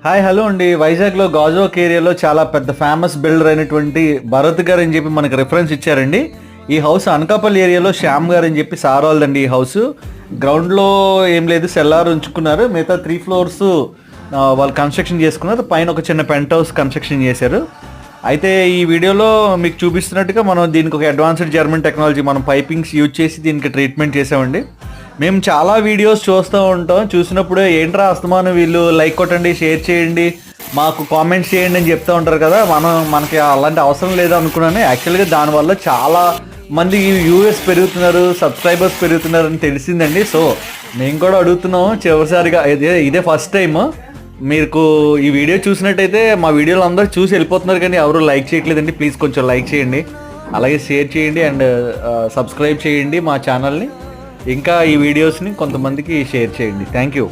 Hi hello అండి. వైజాగ్లో గాజువాక్ ఏరియాలో చాలా పెద్ద ఫేమస్ బిల్డర్ అయినటువంటి భరత్ గారు అని చెప్పి మనకి రిఫరెన్స్ ఇచ్చారండి. ఈ హౌస్ అనకాపల్లి ఏరియాలో శ్యామ్ గారు అని చెప్పి సార్ వాళ్ళదండి. ఈ హౌస్ గ్రౌండ్లో ఏం లేదు, సెల్లార్ ఉంచుకున్నారు. మిగతా 3 ఫ్లోర్స్ వాళ్ళు కన్స్ట్రక్షన్ చేసుకున్నారు. పైన ఒక చిన్న పెంట్ హౌస్ కన్స్ట్రక్షన్ చేశారు. అయితే ఈ వీడియోలో మీకు చూపిస్తున్నట్టుగా మనం దీనికి ఒక అడ్వాన్స్డ్ జర్మన్ టెక్నాలజీ, మనం పైపింగ్స్ యూజ్ చేసి దీనికి ట్రీట్మెంట్ చేసామండి. మేము చాలా వీడియోస్ చూస్తూ ఉంటాం. చూసినప్పుడు ఏంట్రా అస్తమానం వీళ్ళు లైక్ కొట్టండి, షేర్ చేయండి, మాకు కామెంట్స్ చేయండి అని చెప్తూ ఉంటారు కదా. మనకి అలాంటి అవసరం లేదు అనుకున్నాను. యాక్చువల్గా దానివల్ల చాలా మంది వ్యూవర్స్ పెరుగుతున్నారు, సబ్స్క్రైబర్స్ పెరుగుతున్నారు అని తెలిసిందండి. సో మేము కూడా అడుగుతున్నాం చివరిసారిగా, ఇదే ఫస్ట్ టైం మీకు ఈ వీడియో చూసినట్టయితే. మా వీడియోలు అందరూ చూసి వెళ్ళిపోతున్నారు కానీ ఎవరు లైక్ చేయట్లేదండి. ప్లీజ్ కొంచెం లైక్ చేయండి, అలాగే షేర్ చేయండి అండ్ సబ్స్క్రైబ్ చేయండి మా ఛానల్ని. ఇంకా ఈ వీడియోస్ని కొంతమందికి షేర్ చేయండి. Thank you.